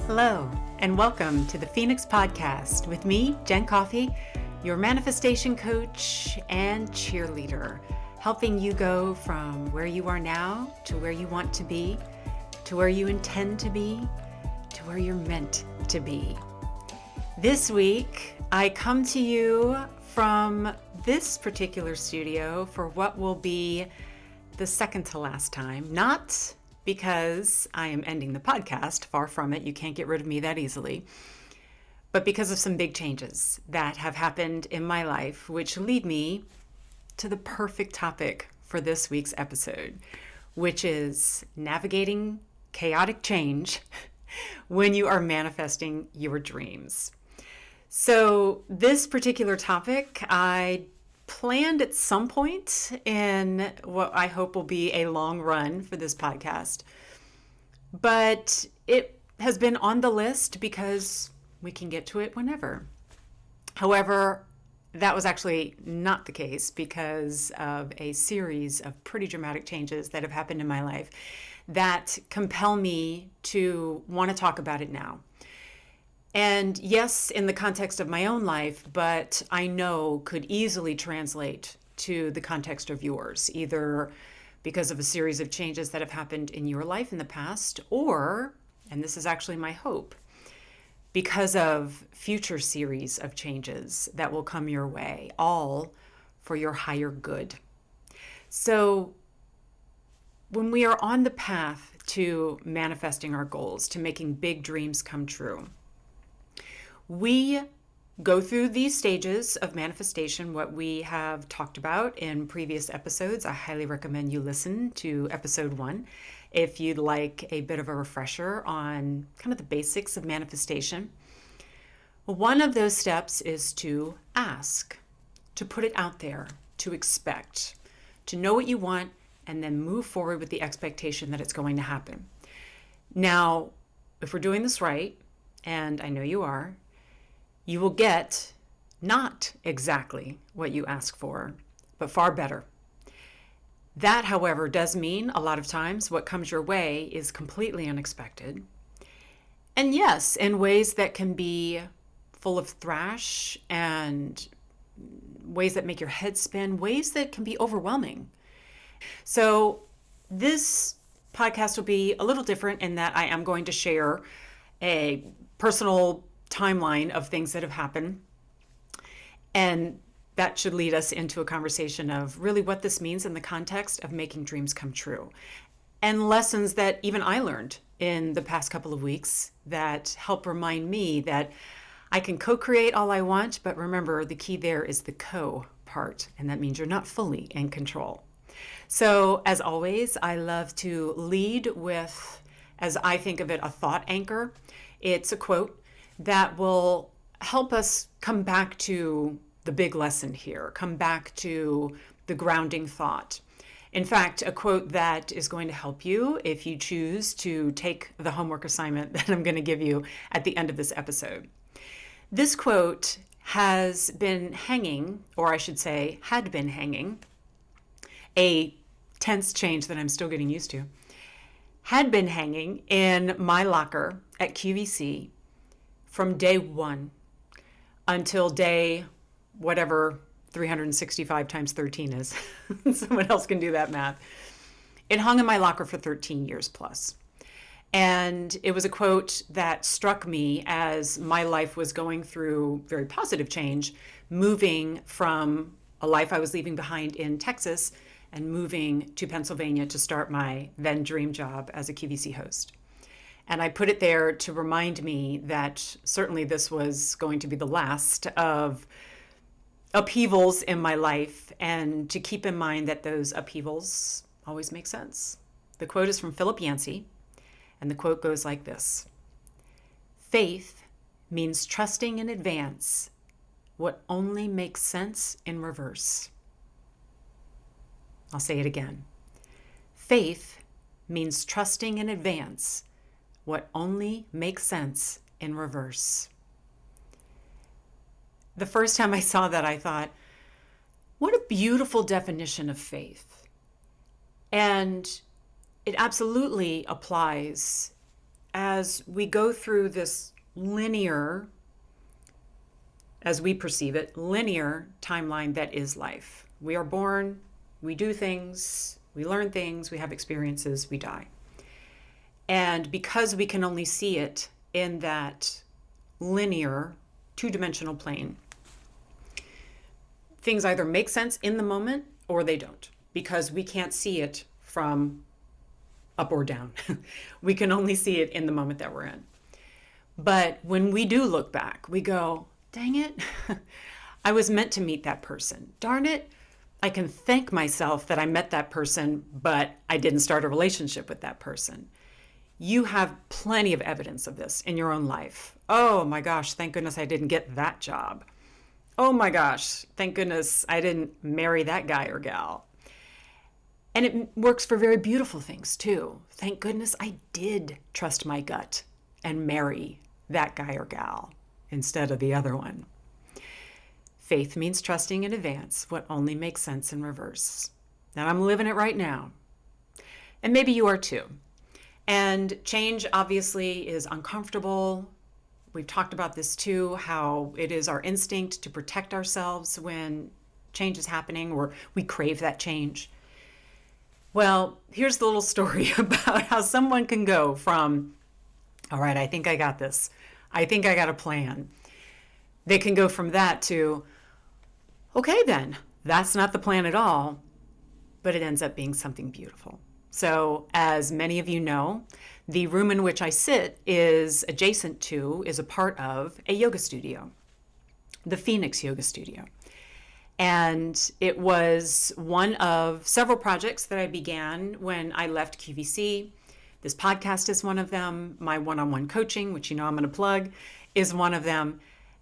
Hello, and welcome to the Phoenix Podcast with me, Jen Coffey, your manifestation coach and cheerleader, helping you go from where you are now to where you want to be, to where you intend to be, to where you're meant to be. This week, I come to you from this particular studio for what will be the second to last time, not because I am ending the podcast, far from it, you can't get rid of me that easily, but because of some big changes that have happened in my life, which lead me to the perfect topic for this week's episode, which is navigating chaotic change when you are manifesting your dreams. So this particular topic, I planned at some point in what I hope will be a long run for this podcast, but it has been on the list because we can get to it whenever. However, that was actually not the case because of a series of pretty dramatic changes that have happened in my life that compel me to want to talk about it now. And yes, in the context of my own life, but I know could easily translate to the context of yours, either because of a series of changes that have happened in your life in the past, or, and this is actually my hope, because of future series of changes that will come your way, all for your higher good. So when we are on the path to manifesting our goals, to making big dreams come true, we go through these stages of manifestation, what we have talked about in previous episodes. I highly recommend you listen to episode 1 if you'd like a bit of a refresher on kind of the basics of manifestation. One of those steps is to ask, to put it out there, to expect, to know what you want, and then move forward with the expectation that it's going to happen. Now, if we're doing this right, and I know you are, you will get not exactly what you ask for, but far better. That, however, does mean a lot of times what comes your way is completely unexpected. And yes, in ways that can be full of thrash and ways that make your head spin, ways that can be overwhelming. So this podcast will be a little different in that I am going to share a personal timeline of things that have happened. And that should lead us into a conversation of really what this means in the context of making dreams come true. And lessons that even I learned in the past couple of weeks that help remind me that I can co-create all I want, but remember the key there is the co part. And that means you're not fully in control. So as always, I love to lead with, as I think of it, a thought anchor. It's a quote that will help us come back to the big lesson here, come back to the grounding thought. In fact, a quote that is going to help you if you choose to take the homework assignment that I'm going to give you at the end of this episode. This quote has been hanging, or I should say, had been hanging, a tense change that I'm still getting used to, had been hanging in my locker at QVC from day one until day whatever 365 times 13 is. Someone else can do that math. It hung in my locker for 13 years plus. And it was a quote that struck me as my life was going through very positive change, moving from a life I was leaving behind in Texas and moving to Pennsylvania to start my then dream job as a QVC host. And I put it there to remind me that certainly this was going to be the last of upheavals in my life, and to keep in mind that those upheavals always make sense. The quote is from Philip Yancey, and the quote goes like this: "Faith means trusting in advance what only makes sense in reverse." I'll say it again. Faith means trusting in advance what only makes sense in reverse. The first time I saw that, I thought, what a beautiful definition of faith. And it absolutely applies as we go through this linear, as we perceive it, linear timeline that is life. We are born, we do things, we learn things, we have experiences, we die. And because we can only see it in that linear, two-dimensional plane, things either make sense in the moment or they don't, because we can't see it from up or down. We can only see it in the moment that we're in. But when we do look back, we go, dang it, I was meant to meet that person. Darn it, I can thank myself that I met that person, but I didn't start a relationship with that person. You have plenty of evidence of this in your own life. Oh my gosh, thank goodness I didn't get that job. Oh my gosh, thank goodness I didn't marry that guy or gal. And it works for very beautiful things too. Thank goodness I did trust my gut and marry that guy or gal instead of the other one. Faith means trusting in advance what only makes sense in reverse. And I'm living it right now. And maybe you are too. And change obviously is uncomfortable. We've talked about this too, how it is our instinct to protect ourselves when change is happening or we crave that change. Well, here's the little story about how someone can go from, all right, I think I got this. I think I got a plan. They can go from that to, okay then, that's not the plan at all, but it ends up being something beautiful. So as many of you know, the room in which I sit is adjacent to, is a part of a yoga studio, the Phoenix Yoga Studio. And it was one of several projects that I began when I left QVC. This podcast is one of them. My one-on-one coaching, which you know I'm going to plug, is one of them.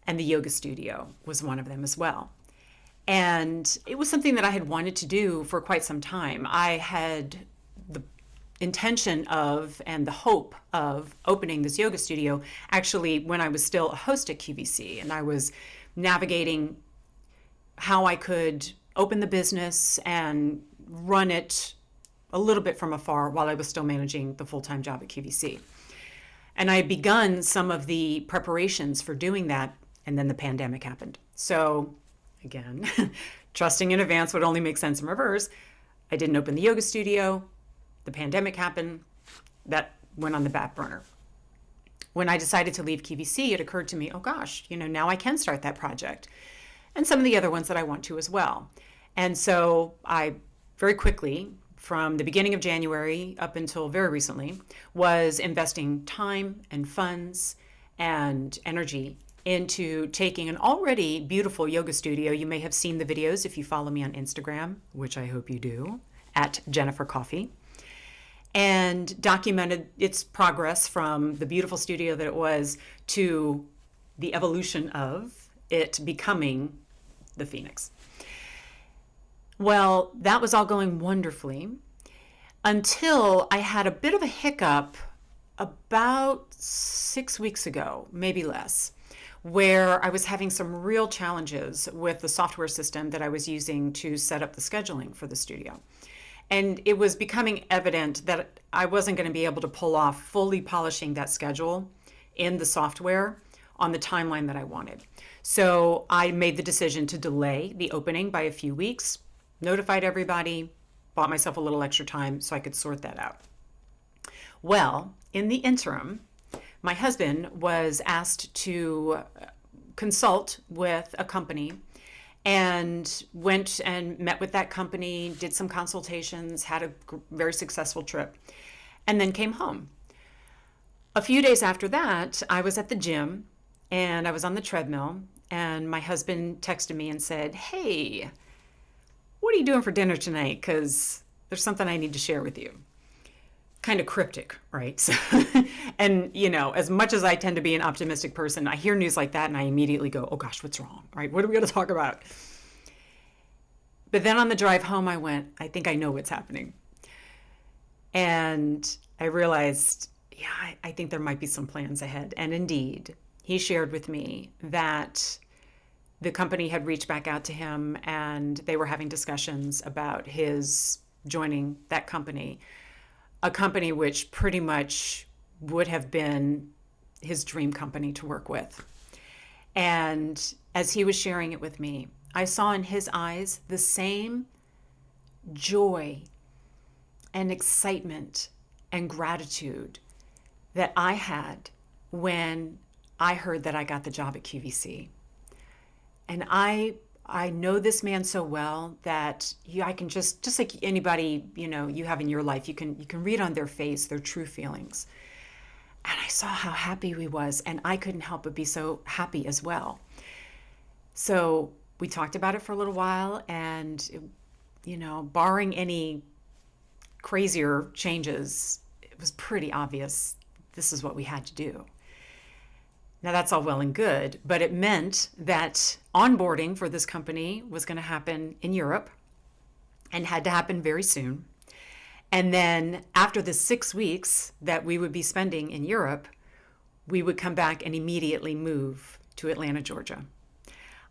And the yoga studio was one of them as well. And it was something that I had wanted to do for quite some time. I had the intention of and the hope of opening this yoga studio actually when I was still a host at QVC, and I was navigating how I could open the business and run it a little bit from afar while I was still managing the full-time job at QVC. And I had begun some of the preparations for doing that, and then the pandemic happened. So again, trusting in advance would only make sense in reverse. I didn't open the yoga studio. The pandemic happened. That went on the back burner. When I decided to leave QVC, it occurred to me, oh gosh, now I can start that project. And some of the other ones that I want to as well. And so I very quickly, from the beginning of January up until very recently, was investing time and funds and energy into taking an already beautiful yoga studio. You may have seen the videos if you follow me on Instagram, which I hope you do, at Jennifer Coffey, and documented its progress from the beautiful studio that it was to the evolution of it becoming the Phoenix. Well, that was all going wonderfully until I had a bit of a hiccup about 6 weeks ago, maybe less, where I was having some real challenges with the software system that I was using to set up the scheduling for the studio. And it was becoming evident that I wasn't going to be able to pull off fully polishing that schedule in the software on the timeline that I wanted. So I made the decision to delay the opening by a few weeks, notified everybody, bought myself a little extra time so I could sort that out. Well, in the interim, my husband was asked to consult with a company and went and met with that company, did some consultations, had a very successful trip, and then came home. A few days after that, I was at the gym and I was on the treadmill, and my husband texted me and said, hey, what are you doing for dinner tonight? Because there's something I need to share with you. Kind of cryptic, right? So, and, as much as I tend to be an optimistic person, I hear news like that and I immediately go, oh gosh, what's wrong, right? What are we going to talk about? But then on the drive home, I went, I think I know what's happening. And I realized, I think there might be some plans ahead. And indeed, he shared with me that the company had reached back out to him and they were having discussions about his joining that company, a company which pretty much would have been his dream company to work with. And as he was sharing it with me, I saw in his eyes the same joy and excitement and gratitude that I had when I heard that I got the job at QVC. And I know this man so well that I can just like anybody, you have in your life, you can read on their face their true feelings. And I saw how happy he was, and I couldn't help but be so happy as well. So we talked about it for a little while, and barring any crazier changes, it was pretty obvious this is what we had to do. Now that's all well and good, but it meant that onboarding for this company was going to happen in Europe and had to happen very soon. And then after the 6 weeks that we would be spending in Europe, we would come back and immediately move to Atlanta, Georgia.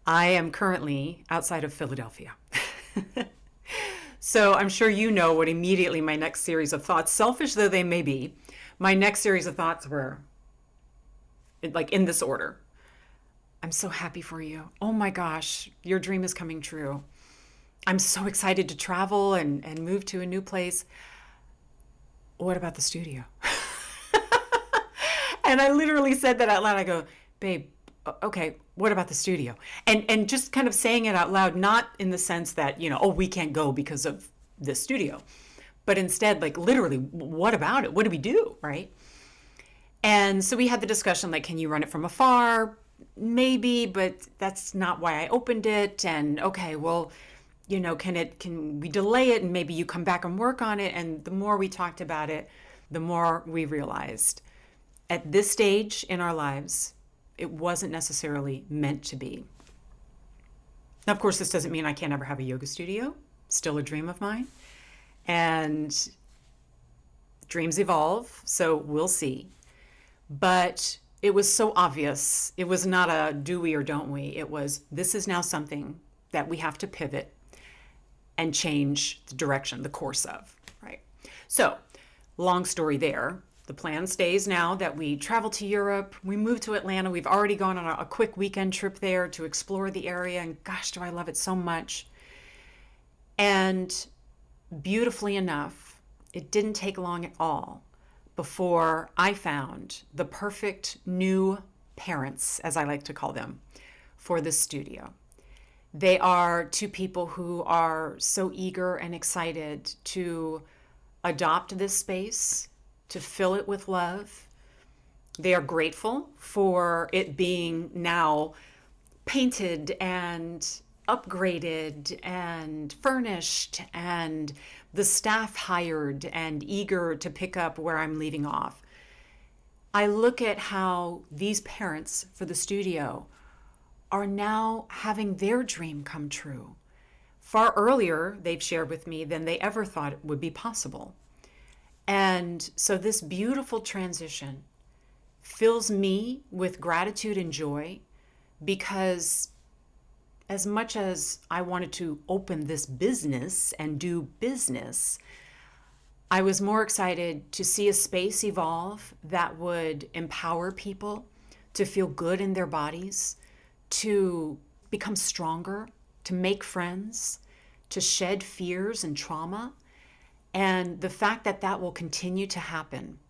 I am currently outside of Philadelphia. So I'm sure you know what immediately my next series of thoughts, selfish though they may be, my next series of thoughts were like in this order. I'm so happy for you. Oh my gosh, your dream is coming true. I'm so excited to travel and move to a new place. What about the studio? And I literally said that out loud. I go, babe, okay, what about the studio? And just kind of saying it out loud, not in the sense that, we can't go because of this studio, but instead, like literally, what about it? What do we do, right? And so we had the discussion, like, can you run it from afar? Maybe, but that's not why I opened it. And okay, well, can we delay it and maybe you come back and work on it? And the more we talked about it, the more we realized at this stage in our lives, it wasn't necessarily meant to be. Now, of course, this doesn't mean I can't ever have a yoga studio. Still a dream of mine. And dreams evolve, so we'll see. But it was so obvious. It was not a do we or don't we. It was, this is now something that we have to pivot and change the direction, the course of, right? So, long story there. The plan stays now that we travel to Europe, we move to Atlanta. We've already gone on a quick weekend trip there to explore the area, and gosh, do I love it so much. And beautifully enough, it didn't take long at all before I found the perfect new parents, as I like to call them, for this studio. They are two people who are so eager and excited to adopt this space, to fill it with love. They are grateful for it being now painted and upgraded and furnished and the staff hired and eager to pick up where I'm leaving off. I look at how these parents for the studio are now having their dream come true. Far earlier, they've shared with me than they ever thought it would be possible. And so this beautiful transition fills me with gratitude and joy, because as much as I wanted to open this business and do business, I was more excited to see a space evolve that would empower people to feel good in their bodies, to become stronger, to make friends, to shed fears and trauma. And the fact that that will continue to happen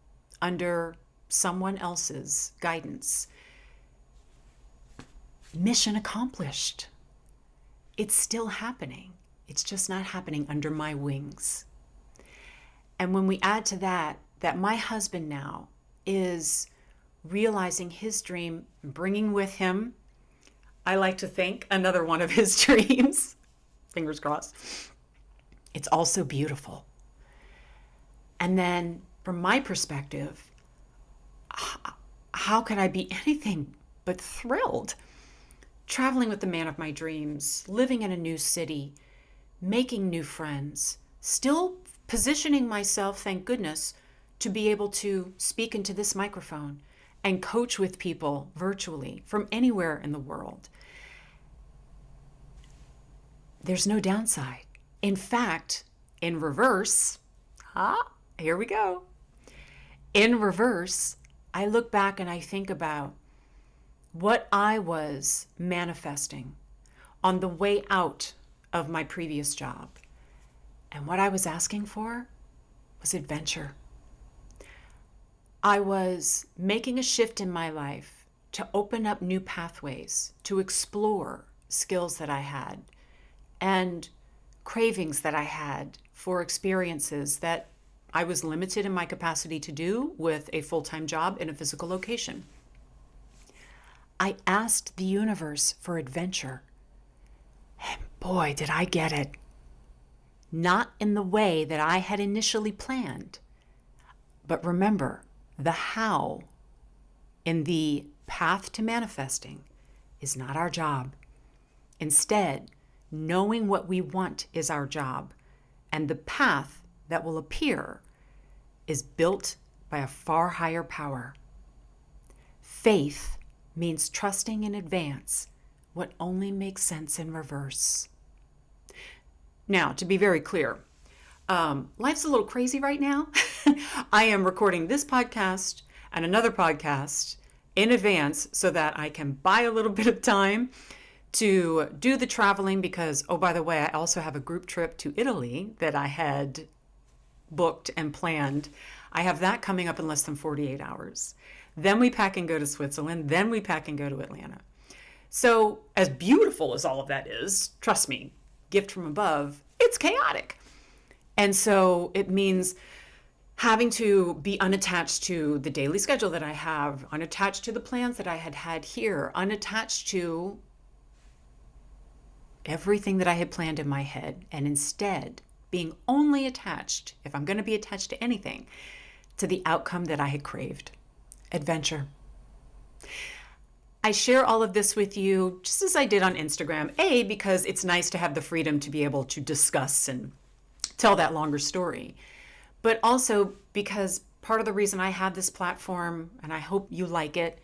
under someone else's guidance, mission accomplished. It's still happening. It's just not happening under my wings. And when we add to that, that my husband now is realizing his dream, bringing with him, I like to think, another one of his dreams, fingers crossed, it's also beautiful. And then from my perspective, how could I be anything but thrilled? Traveling with the man of my dreams, living in a new city, making new friends, still positioning myself, thank goodness, to be able to speak into this microphone and coach with people virtually from anywhere in the world. There's no downside. In fact, in reverse, here we go. In reverse, I look back and I think about what I was manifesting on the way out of my previous job. And what I was asking for was adventure. I was making a shift in my life to open up new pathways, to explore skills that I had and cravings that I had for experiences that I was limited in my capacity to do with a full-time job in a physical location. I asked the universe for adventure. And boy, did I get it. Not in the way that I had initially planned. But remember, the how in the path to manifesting is not our job. Instead, knowing what we want is our job, and the path that will appear is built by a far higher power. Faith means trusting in advance what only makes sense in reverse. Now, to be very clear, life's a little crazy right now. I am recording this podcast and another podcast in advance so that I can buy a little bit of time to do the traveling because, oh, by the way, I also have a group trip to Italy that I had booked and planned. I have that coming up in less than 48 hours. Then we pack and go to Switzerland. Then we pack and go to Atlanta. So as beautiful as all of that is, trust me, gift from above, it's chaotic. And so it means having to be unattached to the daily schedule that I have, unattached to the plans that I had had here, unattached to everything that I had planned in my head, and instead being only attached, if I'm going to be attached to anything, to the outcome that I had craved, adventure. I share all of this with you just as I did on Instagram, A, because it's nice to have the freedom to be able to discuss and tell that longer story, but also because part of the reason I have this platform, and I hope you like it,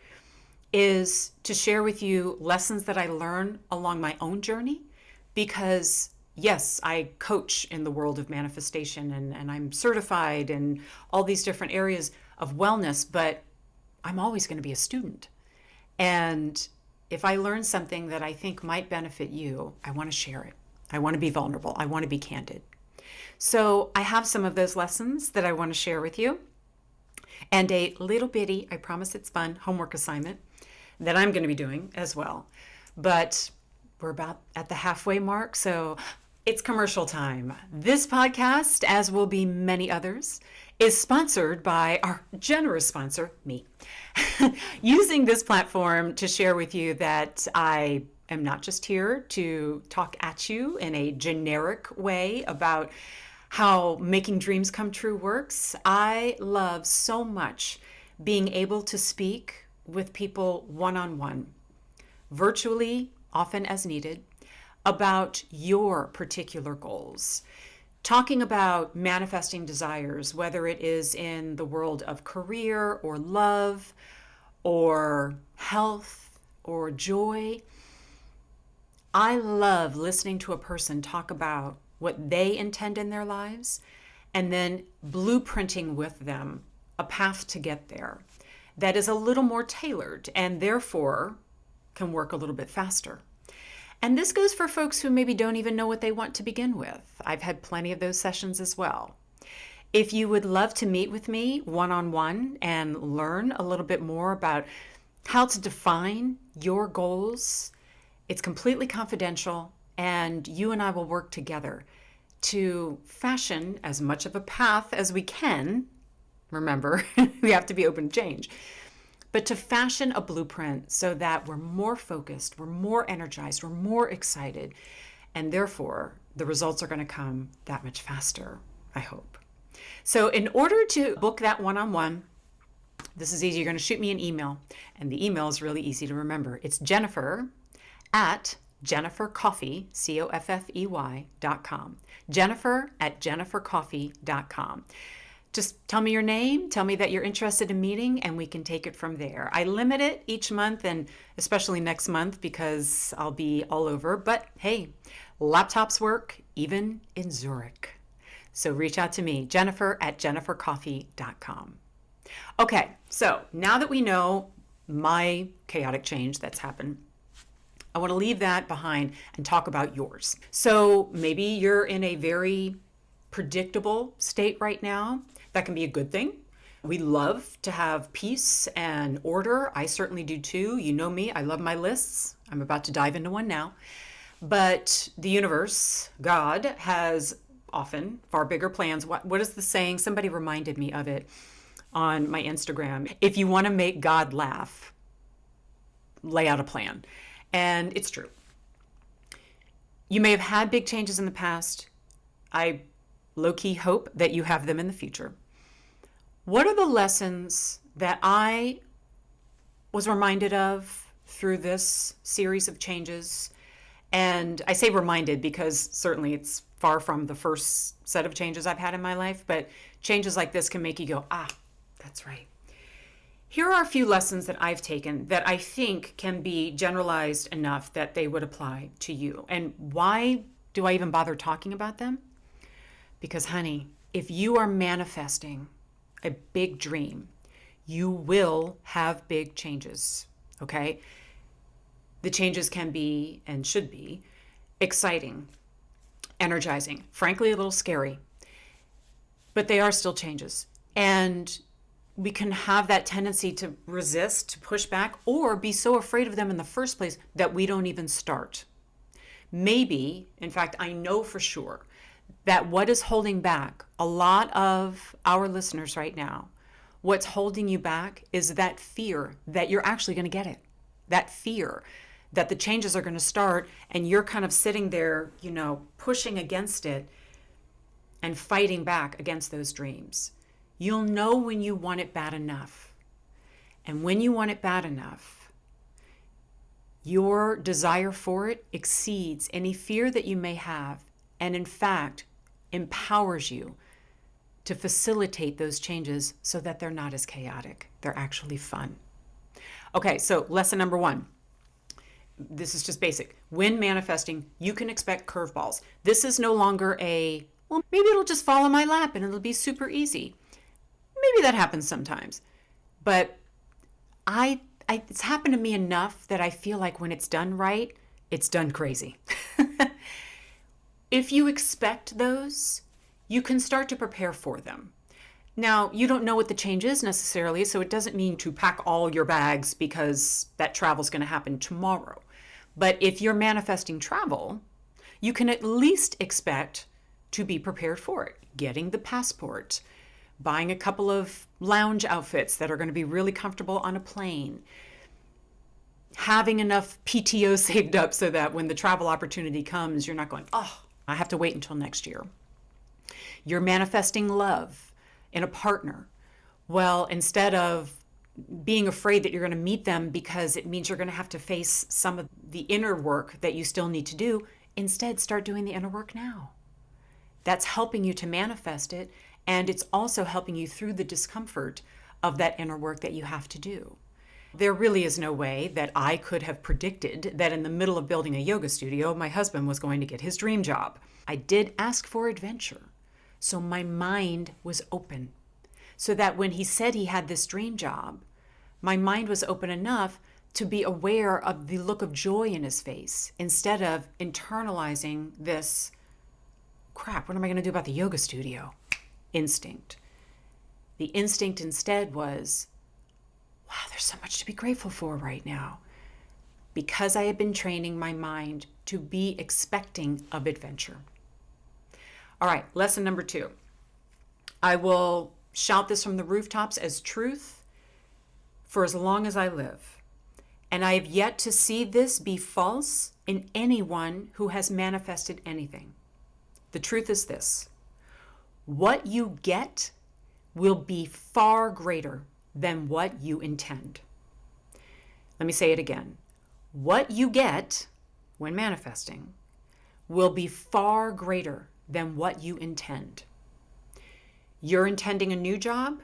is to share with you lessons that I learn along my own journey. Because yes, I coach in the world of manifestation and I'm certified in all these different areas of wellness, but I'm always going to be a student. And if I learn something that I think might benefit you, I want to share it. I want to be vulnerable. I want to be candid. So I have some of those lessons that I want to share with you, and a little bitty, I promise it's fun, homework assignment that I'm going to be doing as well. But we're about at the halfway mark, so it's commercial time. This podcast, as will be many others, is sponsored by our generous sponsor, me. Using this platform to share with you that I am not just here to talk at you in a generic way about how making dreams come true works. I love so much being able to speak with people one-on-one, virtually, often as needed, about your particular goals. Talking about manifesting desires, whether it is in the world of career or love or health or joy. I love listening to a person talk about what they intend in their lives and then blueprinting with them a path to get there that is a little more tailored and therefore can work a little bit faster. And this goes for folks who maybe don't even know what they want to begin with. I've had plenty of those sessions as well. If you would love to meet with me one-on-one and learn a little bit more about how to define your goals, it's completely confidential, and you and I will work together to fashion as much of a path as we can. Remember, we have to be open to change. But to fashion a blueprint so that we're more focused, we're more energized, we're more excited, and therefore the results are going to come that much faster, I hope. So in order to book that one-on-one, this is easy. You're going to shoot me an email, and the email is really easy to remember. It's Jennifer@JenniferCoffey, Coffey.com. Jennifer@JenniferCoffey.com. Just tell me your name, tell me that you're interested in meeting, and we can take it from there. I limit it each month, and especially next month because I'll be all over. But hey, laptops work even in Zurich. So reach out to me, Jennifer@JenniferCoffey.com. Okay, so now that we know my chaotic change that's happened, I want to leave that behind and talk about yours. So maybe you're in a very predictable state right now. That can be a good thing. We love to have peace and order. I certainly do too. You know me, I love my lists. I'm about to dive into one now. But the universe, God, has often far bigger plans. What is the saying? Somebody reminded me of it on my Instagram. If you want to make God laugh, lay out a plan. And it's true. You may have had big changes in the past. I low-key hope that you have them in the future. What are the lessons that I was reminded of through this series of changes? And I say reminded because certainly it's far from the first set of changes I've had in my life, but changes like this can make you go, that's right. Here are a few lessons that I've taken that I think can be generalized enough that they would apply to you. And why do I even bother talking about them? Because, honey, if you are manifesting a big dream, you will have big changes, okay? The changes can be and should be exciting, energizing, frankly, a little scary, but they are still changes. And we can have that tendency to resist, to push back, or be so afraid of them in the first place that we don't even start. Maybe, in fact, I know for sure that what is holding back a lot of our listeners right now, what's holding you back is that fear that you're actually going to get it. That fear that the changes are going to start and you're kind of sitting there, pushing against it and fighting back against those dreams. You'll know when you want it bad enough. And when you want it bad enough, your desire for it exceeds any fear that you may have, and in fact, empowers you to facilitate those changes so that they're not as chaotic. They're actually fun. Okay, so lesson number 1. This is just basic. When manifesting, you can expect curveballs. This is no longer maybe it'll just fall in my lap and it'll be super easy. Maybe that happens sometimes, but it's happened to me enough that I feel like when it's done right, it's done crazy. If you expect those, you can start to prepare for them. Now, you don't know what the change is necessarily, so it doesn't mean to pack all your bags because that travel's going to happen tomorrow. But if you're manifesting travel, you can at least expect to be prepared for it. Getting the passport, buying a couple of lounge outfits that are going to be really comfortable on a plane, having enough PTO saved up so that when the travel opportunity comes, you're not going, I have to wait until next year. You're manifesting love in a partner. Well, instead of being afraid that you're going to meet them because it means you're going to have to face some of the inner work that you still need to do, instead start doing the inner work now. That's helping you to manifest it, and it's also helping you through the discomfort of that inner work that you have to do. There really is no way that I could have predicted that in the middle of building a yoga studio, my husband was going to get his dream job. I did ask for adventure, so my mind was open. So that when he said he had this dream job, my mind was open enough to be aware of the look of joy in his face instead of internalizing this, crap, what am I going to do about the yoga studio? Instinct. The instinct instead was, wow, there's so much to be grateful for right now. Because I had been training my mind to be expecting of adventure. All right, lesson number 2. I will shout this from the rooftops as truth for as long as I live. And I have yet to see this be false in anyone who has manifested anything. The truth is this: what you get will be far greater than what you intend. Let me say it again. What you get when manifesting will be far greater than what you intend. You're intending a new job,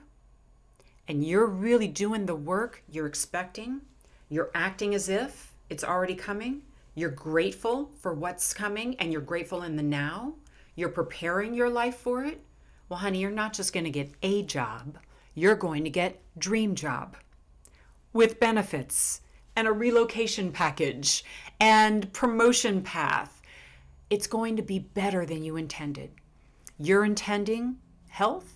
and you're really doing the work you're expecting. You're acting as if it's already coming. You're grateful for what's coming, and you're grateful in the now. You're preparing your life for it. Well, honey, you're not just going to get a job. you're going to get dream job with benefits and a relocation package and promotion path. It's going to be better than you intended. You're intending health,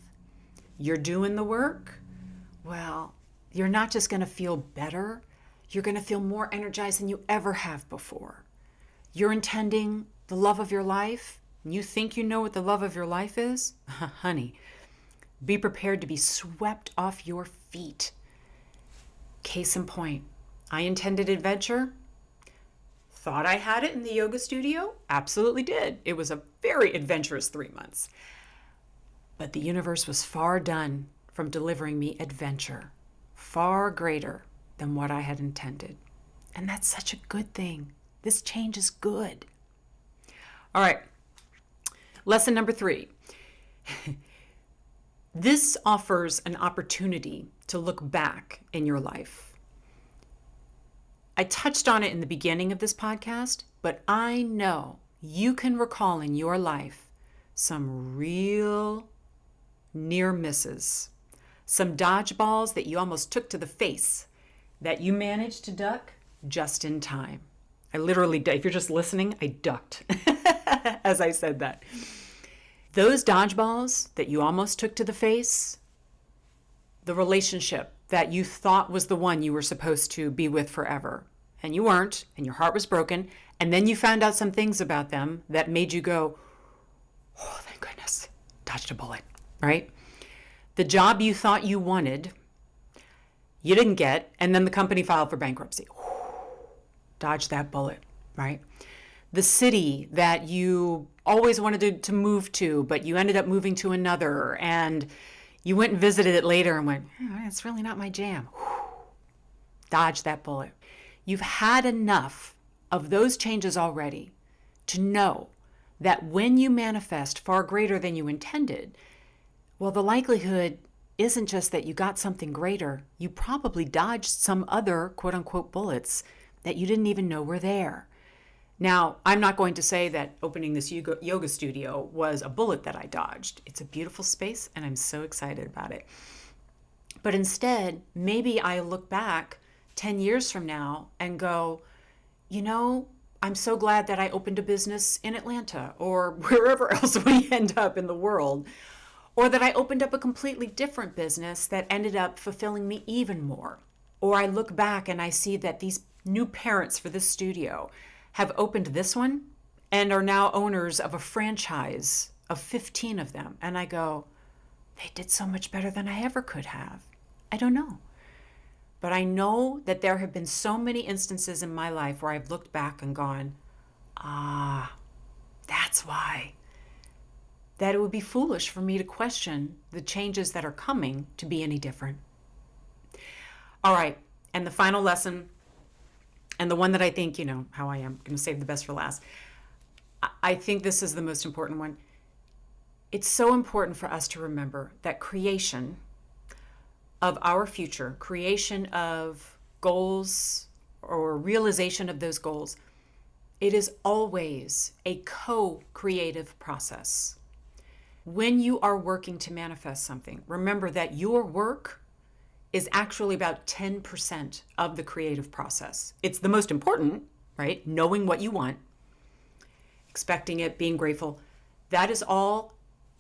you're doing the work. Well, you're not just going to feel better, you're going to feel more energized than you ever have before. You're intending the love of your life, and you think you know what the love of your life is? Honey, be prepared to be swept off your feet. Case in point, I intended adventure. Thought I had it in the yoga studio? Absolutely did. It was a very adventurous 3 months. But the universe was far done from delivering me adventure, far greater than what I had intended. And that's such a good thing. This change is good. All right. Lesson number 3. This offers an opportunity to look back in your life. I touched on it in the beginning of this podcast, but I know you can recall in your life some real near misses, some dodgeballs that you almost took to the face that you managed to duck just in time. I literally, if you're just listening, I ducked as I said that. Those dodgeballs that you almost took to the face, the relationship that you thought was the one you were supposed to be with forever, and you weren't, and your heart was broken, and then you found out some things about them that made you go, oh, thank goodness, dodged a bullet, right? The job you thought you wanted, you didn't get, and then the company filed for bankruptcy. Dodge that bullet, right? The city that you always wanted to move to, but you ended up moving to another, and you went and visited it later and went, it's really not my jam. Dodge that bullet. You've had enough of those changes already to know that when you manifest far greater than you intended, well, the likelihood isn't just that you got something greater. You probably dodged some other quote unquote bullets that you didn't even know were there. Now, I'm not going to say that opening this yoga studio was a bullet that I dodged. It's a beautiful space and I'm so excited about it. But instead, maybe I look back 10 years from now and go, I'm so glad that I opened a business in Atlanta or wherever else we end up in the world, or that I opened up a completely different business that ended up fulfilling me even more. Or I look back and I see that these new parents for this studio have opened this one and are now owners of a franchise of 15 of them. And I go, they did so much better than I ever could have. I don't know. But I know that there have been so many instances in my life where I've looked back and gone, that's why. That it would be foolish for me to question the changes that are coming to be any different. All right, and the final lesson, and the one that I think, how I am, going to save the best for last. I think this is the most important one. It's so important for us to remember that creation of our future, creation of goals or realization of those goals, it is always a co-creative process. When you are working to manifest something, remember that your work is actually about 10% of the creative process. It's the most important, right? Knowing what you want, expecting it, being grateful. That is all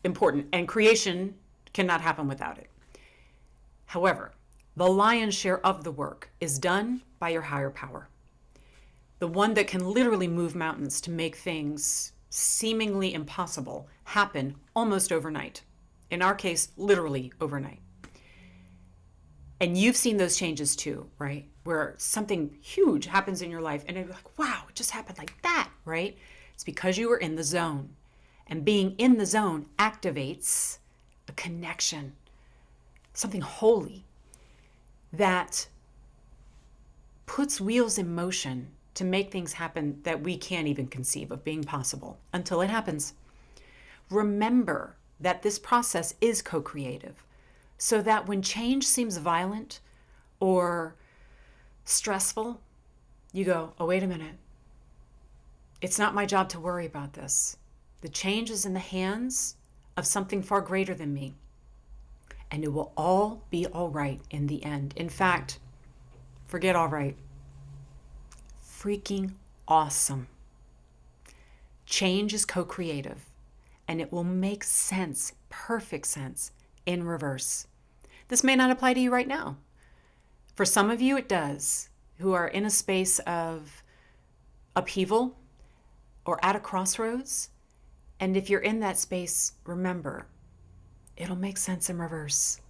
important, and creation cannot happen without it. However, the lion's share of the work is done by your higher power, the one that can literally move mountains to make things seemingly impossible happen almost overnight. In our case, literally overnight. And you've seen those changes too, right? Where something huge happens in your life and you're like, wow, it just happened like that, right? It's because you were in the zone. And being in the zone activates a connection, something holy that puts wheels in motion to make things happen that we can't even conceive of being possible until it happens. Remember that this process is co-creative, so that when change seems violent or stressful, you go, oh, wait a minute. It's not my job to worry about this. The change is in the hands of something far greater than me. and it will all be all right in the end. In fact, forget all right. Freaking awesome. Change is co-creative, and it will make sense, perfect sense, in reverse. This may not apply to you right now. For some of you, it does, who are in a space of upheaval or at a crossroads. And if you're in that space, remember, it'll make sense in reverse.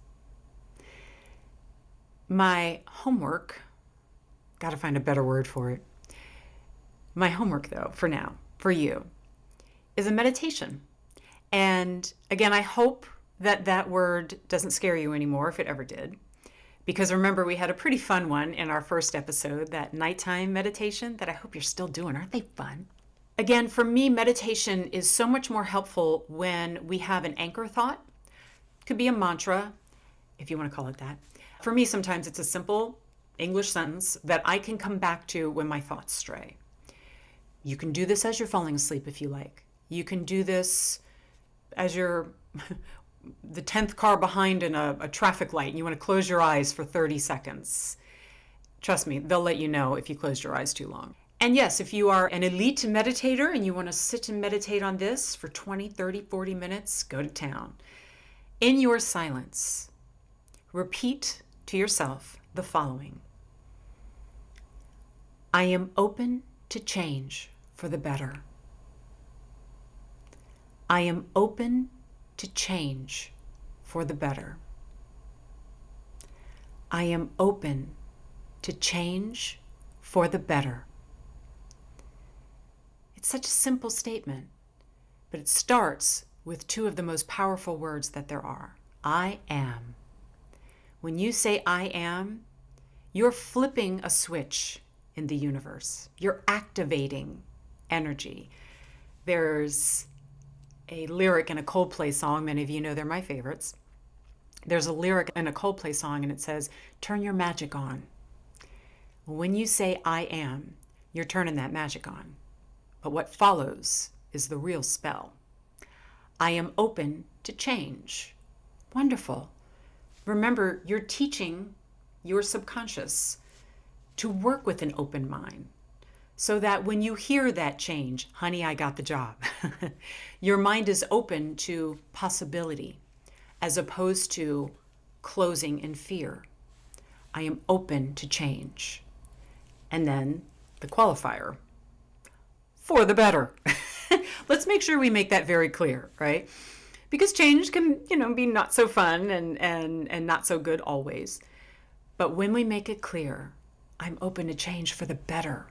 My homework, got to find a better word for it. My homework, though, for now, for you, is a meditation. And again, I hope that that word doesn't scare you anymore, if it ever did. Because remember, we had a pretty fun one in our first episode, that nighttime meditation that I hope you're still doing. Aren't they fun? Again, for me, meditation is so much more helpful when we have an anchor thought. It could be a mantra, if you want to call it that. For me, sometimes it's a simple English sentence that I can come back to when my thoughts stray. You can do this as you're falling asleep if you like. You can do this as you're the 10th car behind in a traffic light and you want to close your eyes for 30 seconds. Trust me, they'll let you know if you closed your eyes too long. And yes, if you are an elite meditator and you want to sit and meditate on this for 20, 30, 40 minutes, go to town. In your silence, repeat to yourself the following. I am open to change for the better. I am open to change for the better. I am open to change for the better. It's such a simple statement, but it starts with two of the most powerful words that there are. I am. When you say I am, you're flipping a switch in the universe. You're activating energy. There's a lyric in a Coldplay song. Many of you know they're my favorites. There's a lyric in a Coldplay song and it says, turn your magic on. When you say I am, you're turning that magic on. But what follows is the real spell. I am open to change. Wonderful. Remember, you're teaching your subconscious to work with an open mind so that when you hear that change, honey, I got the job, your mind is open to possibility as opposed to closing in fear. I am open to change. And then the qualifier, for the better. Let's make sure we make that very clear, right? Because change can, be not so fun and not so good always. But when we make it clear, I'm open to change for the better,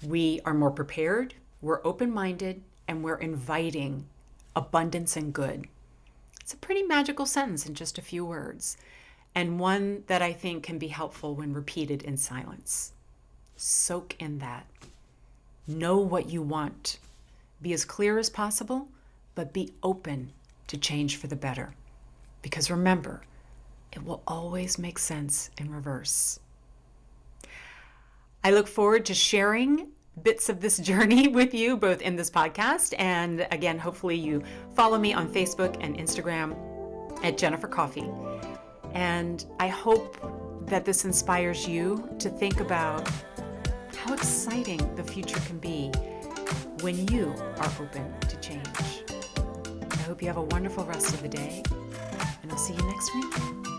we are more prepared, we're open-minded, and we're inviting abundance and good. It's a pretty magical sentence in just a few words, and one that I think can be helpful when repeated in silence. Soak in that. Know what you want. Be as clear as possible, but be open to change for the better. Because remember, it will always make sense in reverse. I look forward to sharing bits of this journey with you, both in this podcast and again, hopefully you follow me on Facebook and Instagram at Jennifer Coffey. And I hope that this inspires you to think about how exciting the future can be when you are open to change. I hope you have a wonderful rest of the day, and I'll see you next week.